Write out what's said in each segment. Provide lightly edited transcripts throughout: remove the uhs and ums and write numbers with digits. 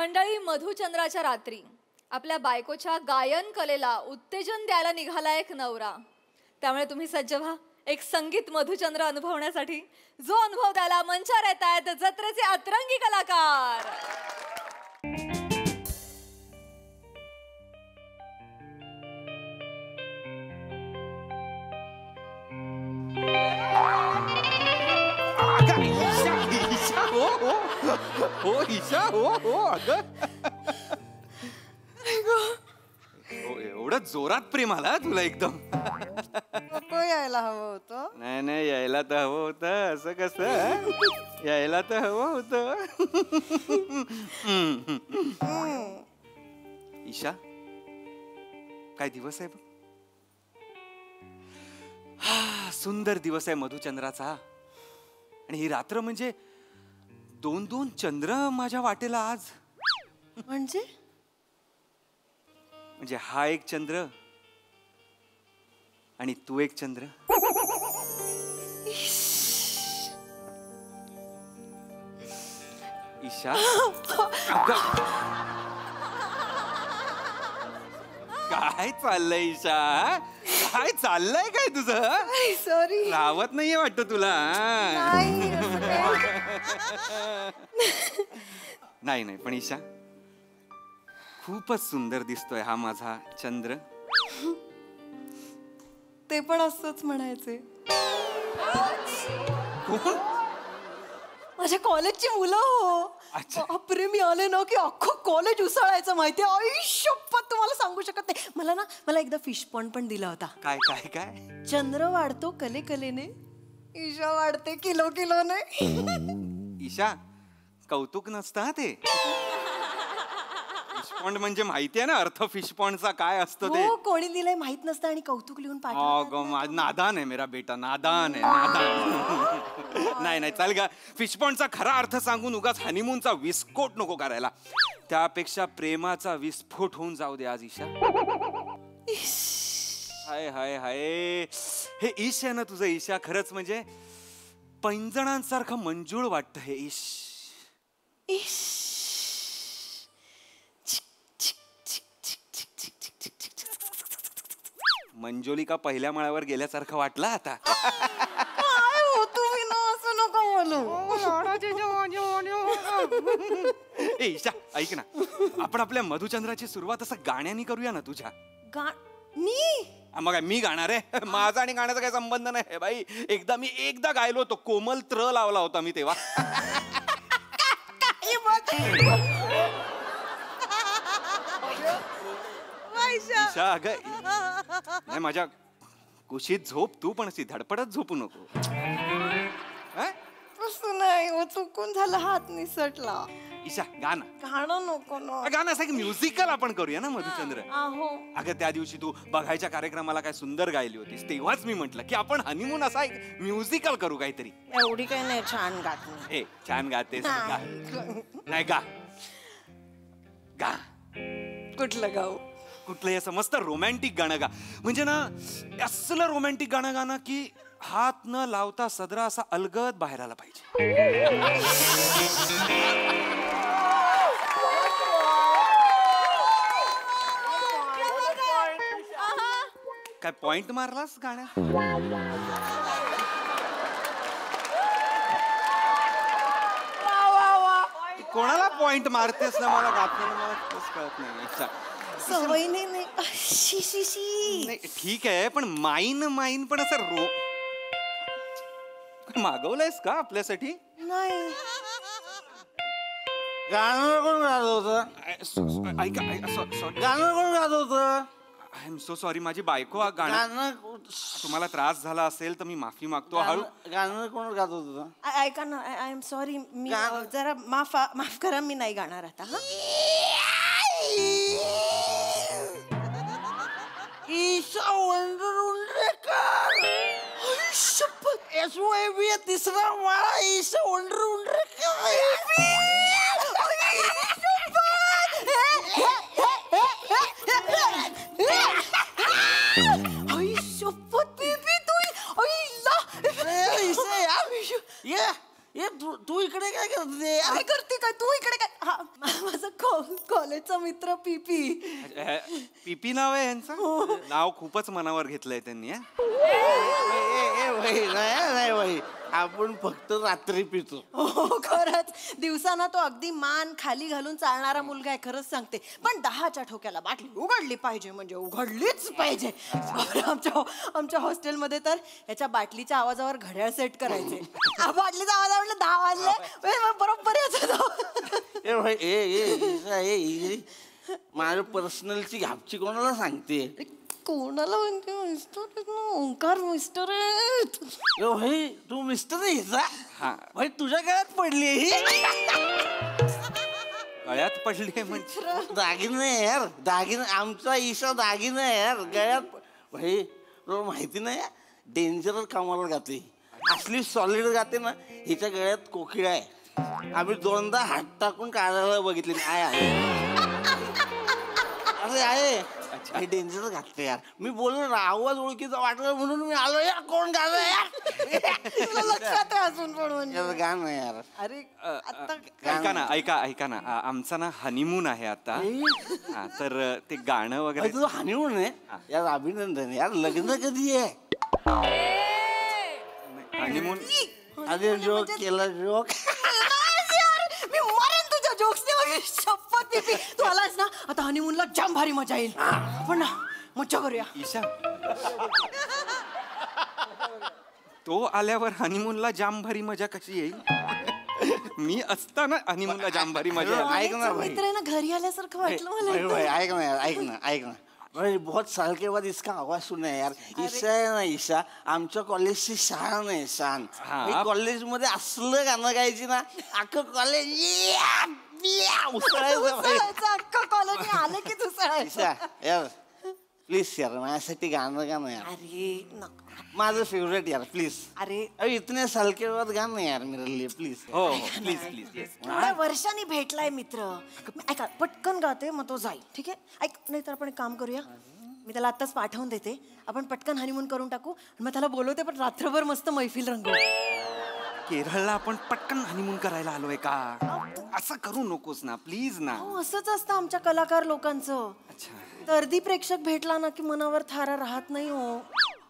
मंडळी, मधुचंद्राच्या रात्री आपल्या बायकोच्या गायन कलेला उत्तेजन द्यायला निघाला एक नवरा. त्यामुळे तुम्ही सज्ज व्हा एक संगीत मधुचंद्र अनुभवण्यासाठी. जो अनुभव द्यायला मंचावर येत आहेत जत्रेचे अतरंगी कलाकार. हो ईशा, हो अगं एवढं जोरात प्रेम आला तुला एकदम. नको यायला हवं होतं. नाही यायला तर हवं होतं. असं कसं यायला तर हवं होतं. ईशा काय दिवस आहे बघ. हा सुंदर दिवस आहे मधुचंद्राचा. आणि ही रात्र म्हणजे 2-2 चंद्र माझ्या वाटेला आज. म्हणजे हा एक चंद्र आणि तू एक चंद्र. ईशा काय चाललंय ईशा? काय चाललंय काय तुझं? सॉरी रावत नाहीये वाटतं तुला. नाही पण ईशा खूपच सुंदर दिसतोय हा माझा चंद्र. ते पण असंच म्हणायचे. कोण? माझ्या कॉलेजची मुलं हो. बापरे मी आले ना की अख्खं कॉलेज उसळायचं माहितीये. आयुष्यपत तुम्हाला सांगू शकत नाही. मला एकदा फिश पॉन्ड पण दिला होता. काय काय काय? चंद्र वाढतो कलेने, ईशा वाढते किलोने. ईशा कौतुक नसतं ते. फिश पॉन्ड म्हणजे माहितीये ना अर्थ फिश पॉन्डचा काय असतं ते. कोणी दिलंय माहित नसतं आणि कौतुक लिहून पाठवतात. नादान आहे मेरा बेटा, नादान आहे नादान. नाही चाल गा. फिश पॉन्डचा खरा अर्थ सांगून उगाच हनीमूनचा विस्फोट नको करायला. त्यापेक्षा प्रेमाचा विस्फोट होऊन जाऊ दे आज ईशा. हाय हाय हाय हे ईश आहे ना तुझं ईशा. खरंच म्हणजे पैंजणांसारखं मंजूळ वाटतं हे ईश. मंजोलिका पहिल्या माळ्यावर गेल्यासारखं वाटलं आता. तुम्ही ना असं नको ईशा ऐक ना, आपण आपल्या मधुचंद्राची सुरुवात असं गाण्याने करूया ना तुझ्या. मग मी गाणार आहे. माझा आणि गाण्याचा काही संबंध नाही बाई. एकदा गायलो होतो. कोमल त्र लावला होता मी तेव्हा. ईशा अगं नाही माझ्या कुशीत झोप तू पण अशी धडपडत झोपू नको. नाही चुकून झालं हात निसटला. ईशा गाणं नको ना. गाणं असं म्युझिकल आपण करूया ना मधुचंद्र. अगं त्या दिवशी तू बघायच्या कार्यक्रमाला काय सुंदर गायली होतीस. तेव्हाच मी म्हंटल की आपण हनीमून असा एक म्युझिकल करू काहीतरी. एवढी काही नाही छान गात. हे छान गातेस. नाही गा. कुठलं गाऊ? कुठलंही असं मस्त रोमॅन्टिक गाणं गा. म्हणजे ना असलं रोमॅन्टिक गाणं गाणं की हात न लावता सदरा असा अलगद बाहेर आला पाहिजे. काय पॉइंट मारलास गाण्यात? कोणाला पॉइंट मारतेस ना मला गाताना मला कळत नाही. सवय नाही. ठीक आहे पण माईन पण असं मागवलंयस का आपल्यासाठी? नाही. गाणं कोण गात होतं? गाणं कोण गात होतं? I am so sorry. माझी बायको गाणं तुम्हाला त्रास झाला असेल तर मी माफी मागतो. हळू. गाणं कोण गात होतं? ऐका ना. I am sorry. मी जरा माफ करा. मी नाही गाणार आता. ईशा वंडरकर. SYB तिसरा माळा. ईशा वंडरकर. ए तू इकडे काय करते? काय करते काय तू इकडे काय? हा, माझा कॉलेजचा मित्र पीपी. पीपी नाव आहे यांचं? नाव खूपच मनावर घेतलंय त्यांनी. नाही भाई, आपण फक्त रात्री पितो. हो खरंच, दिवसाना तो अगदी मान खाली घालून चालणारा मुलगा आहे, खरंच सांगते. पण 10च्या ठोक्याला बाटली उघडली पाहिजे म्हणजे उघडलीच पाहिजे. आमच्या हॉस्टेलमध्ये तर याच्या बाटलीच्या आवाजावर घड्याळ सेट करायचे. बाटलीचा आवाज आवडला 10 वाजले बरोबर यायचं. ए भाई माझ्या पर्सनलची घापची कोणाला सांगते? कोणाला म्हणते? मिस्टर ओंकार मिस्टर आहेत. भाई तू मिस्टर आहे भाई, तुझ्या गळ्यात पडली ही. गळ्यात पडली म्हणजे? दागिने यार, दागिने. आमचा ईशा दागिने यार गळ्यात. भाई तुला माहिती नाही, डेंजर कामाला जाते, असली सॉलिड जाते ना. हिच्या गळ्यात कोकिळा आहे. आम्ही 2दा हात टाकून काढायला बघितले. आहे अरे आहे डेंजर घातले यार. मी बोललो ना, आवाज ओळखीचा वाटला म्हणून मी आलो. यार कोण गाणं यार? लक्षात आहे अजून पण गाणं यार. अरे ऐका ना आमचा ना हनीमून आहे आता. तर ते गाणं वगैरे. तुझं हनीमून आहे यार? अभिनंदन यार. लग्न कधी आहे? हनीमून? अरे जोक केला जोक. मी मरेन तुझ्या जोक्सने. शपथ पीपी, तू आलास ना आता हनीमूनला जाम भारी मजा येईल. पण ना मजा करूया. ईशा, तो आल्यावर हनीमूनला जाम भारी मजा कशी येईल? मी असताना हनीमूनला जाम भारी मजा येईल. ऐक ना भाई, मित्र आहे ना, घरी आल्यासारखं वाटलं मला. ऐक ना यार, ऐक ना भाई, बहुत साल के बाद इसका आवाज सुना है यार. ईशा आहे ना, ईशा आमच्या कॉलेजची शान आहे, शान. कॉलेजमध्ये असलं गाणं गायची ना, अख्खं कॉलेज अख्खं कॉलेज आले की ईशा यार प्लीज यार, माझ्यासाठी गाणं गाणं यार. अरे माझं फेवरेट यार, प्लीज. अरे इतने साल के बाद गाणं यार मेरे लिए, प्लीज. हो प्लीज. थोड्या वर्षांनी भेटलाय मित्र. ऐका, पटकन गाते मग तो जाईल, ठीक आहे? ऐक, नाही तर आपण एक काम करूया, मी त्याला आत्ताच पाठवून देते. आपण पटकन हनीमून करून टाकू. मग त्याला बोलवते, पण रात्रभर मस्त मैफिल रंगवू. केरळला आपण पटकन हनीमून करायला आलोय का? असं करू नकोस ना प्लीज ना. हो, असंच असतं आमच्या कलाकार लोकांचं. दर्दी प्रेक्षक भेटला ना की मनावर थारा राहत नाही. हो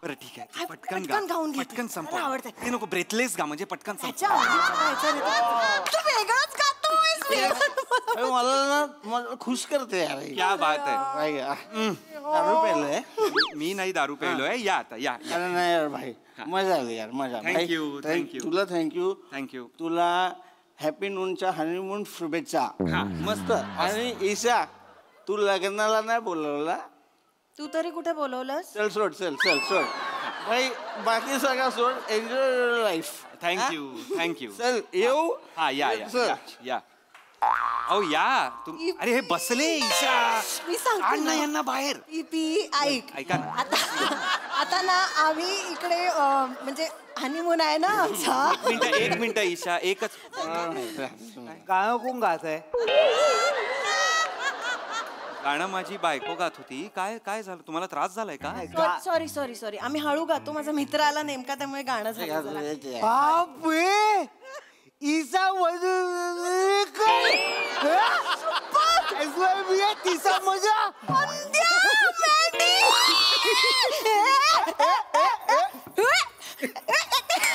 बरं ठीक आहे, काय, पटकन पटकन गा, गाऊन घे. पटकन संपव. मला आवडतंय. ते नको, ब्रेथलेस गा म्हणजे पटकन संपव. त्याच्या आवडीचं गायचं रे. तू वेगळंच गातोयस. मला खुश करते यार. क्या बात आहे. दारू प्यायलोय? मी नाही दारू प्यायलोय. या आता या. अरे नाही यार भाई, मजा आली यार, मजा. थँक्यू. तुला थँक्यू. तुला हॅपी नूनच्या हनीमून शुभेच्छा. मस्त. आणि ईशा, तू लग्नाला नाही बोलवला? तू तरी कुठे बोलवलंस? चल सोड भाई, बाकी सगळं सोड. Enjoy life. थँक्यू. चल येऊ. हा या. अहो या तुम्ही. अरे हे बसले. ईशा, मी सांगते आण ना यांना बाहेर. पी ऐका ना. आता ना आम्ही इकडे म्हणजे हनीमून आहे ना आमचा. एक मिनिट ईशा, एकच. गाणं कोण गात आहे? गाणं माझी बायको गात होती. काय झालं, तुम्हाला त्रास झालाय का? सॉरी आम्ही हळू गातो. माझा मित्र आला नेमका, त्यामुळे गाणं झालं. बापरे, ईसा तिचा मजा.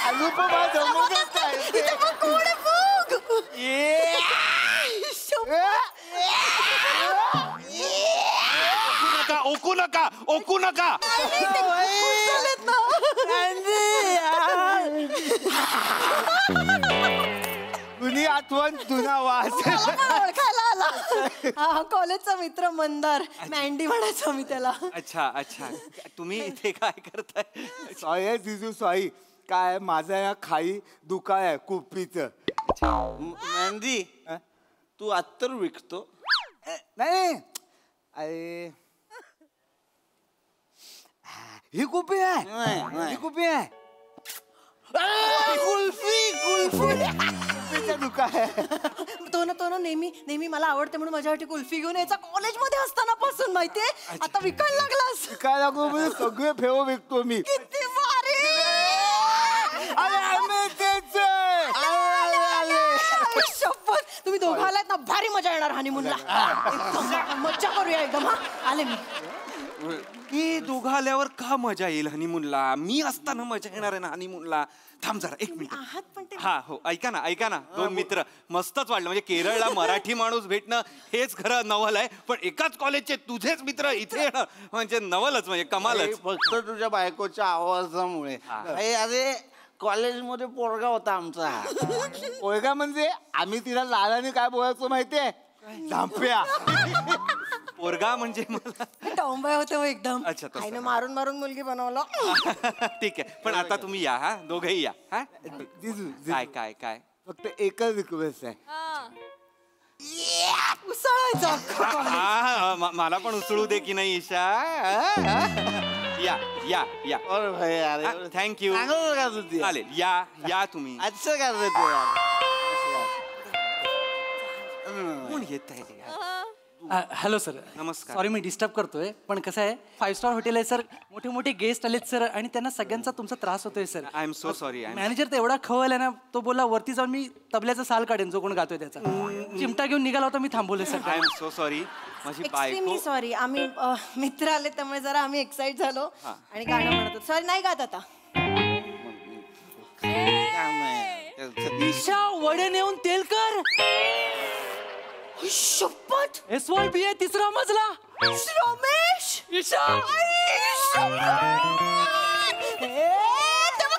अनुपमा जमवत ओकू नका. जुनी आठवण, जुना वास. ओळखायला आला. कॉलेजचा मित्र मंदार, मँडी म्हणायचो मी त्याला. अच्छा. तुम्ही इथे काय करताय? सॉरी जिजू, सॉरी. काय माझा या खाई दुकान आहे कुप्पीचं. मॅन्डी, तू अत्तर विकतो? नाही, अरे ही कुप्पी आहे. नाही. ही कुप्पी आहे. कुल्फीचं दुकान आहे. तो ना नेहमी मला आवडते म्हणून माझ्यासाठी कुल्फी घेऊन यायचा कॉलेजमध्ये असताना पासून. माहितीये, आता विकायला लागलास. काय लागू म्हणजे सगळे फेव विकतो मी. किती भारी. अरे आम्ही तेच आहे. तुम्ही दोघं आलात ना भारी मजा येणार हनीमूनला. एकदम मज्जा करूया एकदम. हा आले मी. हे दोघं आल्यावर का मजा येईल हनीमूनला? मी असताना मजा येणार आहे ना हनीमूनला. थांब जरा एक मिनिट. आहात पण ते हा हो ऐका ना दोन मित्र मस्तच वाटलं. म्हणजे केरळला मराठी माणूस भेटणं हेच खरं नवल आहे, पण एकाच कॉलेजचे तुझेच मित्र इथे येणं म्हणजे नवलच, म्हणजे कमालच. फक्त तुझ्या बायकोच्या आवाजामुळे. अरे कॉलेजमध्ये पोरगा होता आमचा. पोरगा म्हणजे आम्ही तिला लाडाने काय बोलायचो माहितीये? झांप्या. पोरगा म्हणजे मला टॉम्बाय होते हो एकदम. अच्छा, तसं. आईने मारून मारून मुलगी बनवलं. ठीक आहे, पण आता तुम्ही या. हा दोघेही या. हा जिजू, काय काय काय फक्त एकच रिक्वेस्ट आहे. उसळायचं. मला पण उचलू दे की नाही ईशा. या या या. अरे भाई अरे थँक्यू. चांगलं का तुझी? चालेल या तुम्ही. अच्छा का रे तू यार? कोण येत आहे? Hello sir. नमस्कार. सॉरी मी डिस्टर्ब करतोय, पण कसं आहे 5 स्टार हॉटेल आहे सर, मोठे मोठे गेस्ट आलेत सर, आणि त्यांना सगळ्यांचा तुमचा त्रास होतोय sir. I am so sorry. Manager तर एवढा खवल आहे ना, तो बोला वरती जाऊन मी तबल्याचा साल काढेन जो कोण गातोय त्याचा. चिमटा घेऊन निघाला होता, मी थांबवले sir. I am so sorry. माझी बायको. Extremely sorry. आम्ही मित्र आले त्यामुळे जरा आम्ही एक्साइट झालो आणि गाणं म्हणत होतो. सॉरी नाही गात आता. ईशा वडे नेऊन तेल कर. शपथ. SYBA 3रा मजला. रमेश. ईशा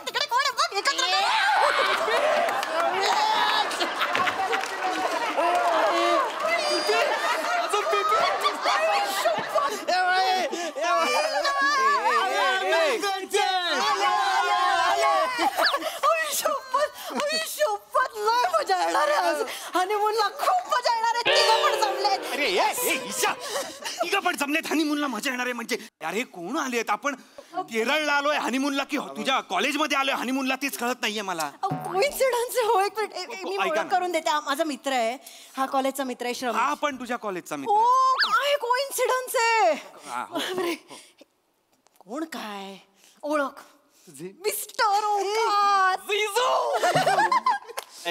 तिकडे कोण आहे बघ. एकत्र शपथ लय मजा येणार आहे आज. हनीमूनला खूप मजा येणार आहे. तिघं पण जमलेत. अरे ईशा तिघं पण जमलेत हनीमूनला मजा येणार आहे म्हणजे? अरे कोण आलेत? आपण केरळला आलोय हनीमूनला की तुझ्या कॉलेजमध्ये आलोय हनीमूनला तेच कळत नाहीये मला. कोइन्सिडन्स हो. एक मिनिट मी ऐका ओळख ना. करून देते. हा माझा मित्र आहे. हा कॉलेजचा मित्र आहे श्रम. हा पण तुझ्या कॉलेजचा मित्र हो आहे. काय कोइन्सिडन्स आहे. हा, हो, बापरे. कोण काय ओळख? मिस्टर ओंकार.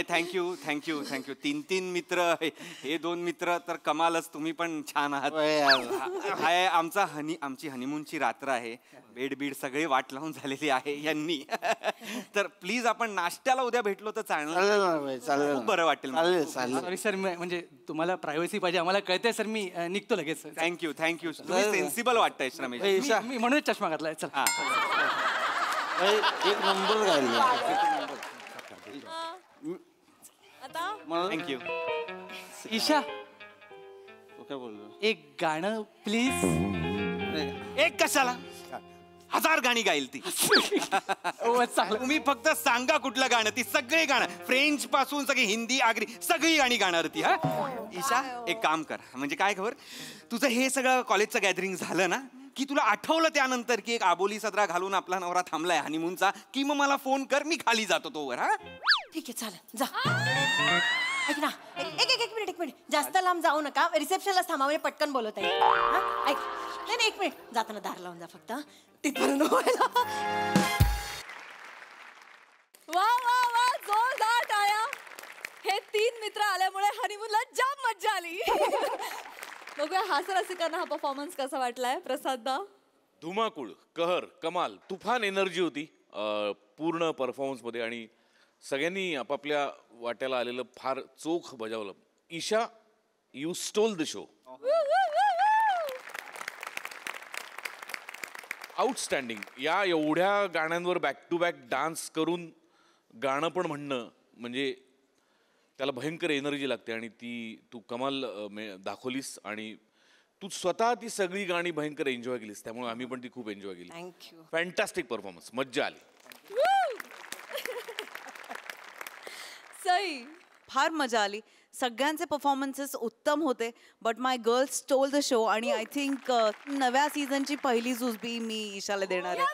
थँक्यू. 3 मित्र. हे 2 मित्र तर कमालच. तुम्ही पण छान आहात. हाय आमची हनीमूनची रात्र आहे. बेड सगळे वाट लावून झालेली आहे यांनी. तर प्लीज आपण नाश्त्याला उद्या भेटलो तर चालेल. खूप बरं वाटेल. चालेल. सॉरी सर, म्हणजे तुम्हाला प्रायव्हसी पाहिजे आम्हाला कळतंय सर. मी निघतो लगेच. थँक्यू. तुम्ही सेन्सिबल वाटतंय रमेश. मी म्हणून चष्मा घातलाय. चल. हा एक नंबर राहिला. आता थँक्यू. ईशा काय बोललो? एक गाणं प्लीज. एक कशाला? 1000 गाणी गाईल ती. तुम्ही फक्त सांगा कुठलं गाणं, ती सगळी गाणं फ्रेंच पासून सगळी हिंदी आगरी सगळी गाणी गाणार ती. हा ईशा एक काम कर. म्हणजे काय खबर, तुझं हे सगळं कॉलेजचं गॅदरिंग झालं ना की तुला आठवलं त्यानंतर की एक आबोली सदरा घालून आपला नवरा थांबलाय हनीमूनचा, की मग मला फोन कर, मी खाली जातो तोवर. हा ठीक आहे चालेल जा. ऐक ना एक मिनिट जास्त लांब जाऊ नका. रिसेप्शनला थांबा म्हणजे पटकन बोलवता येईल. हा ऐक नाही एक मिनिट जाताना दार लावून जा फक्त. तिथपर्यंत व्हायला. वा जोरदार टाळ्या. हे 3 मित्र आल्यामुळे हनीमूनला जाम मज्जा आली. बघूया हास्यरसिकांना हा परफॉर्मन्स कसा वाटलाय. प्रसाद दा. धुमाकूळ, कहर, कमाल, तुफान एनर्जी होती पूर्ण परफॉर्मन्समध्ये, आणि सगळ्यांनी आपापल्या वाट्याला आलेलं फार चोख बजावलं. Isha, you stole the show. Outstanding. या एवढ्या गाण्यांवर बॅक टू बॅक डान्स करून गाणं पण म्हणणं म्हणजे त्याला भयंकर एनर्जी लागते, आणि ती तू कमाल दाखवलीस, आणि तू स्वतः ती सगळी गाणी भयंकर एन्जॉय केलीस, त्यामुळे आम्ही पण ती खूप एन्जॉय केली. थँक्यू. फॅन्टॅस्टिक परफॉर्मन्स, मज्जा आली. सई. फार मजा आली. सगळ्यांचे परफॉर्मन्सेस उत्तम होते, but my girls stole the show. आणि आय थिंक नव्या सीझनची पहिली जुजबी मी ईशाला देणार आहे.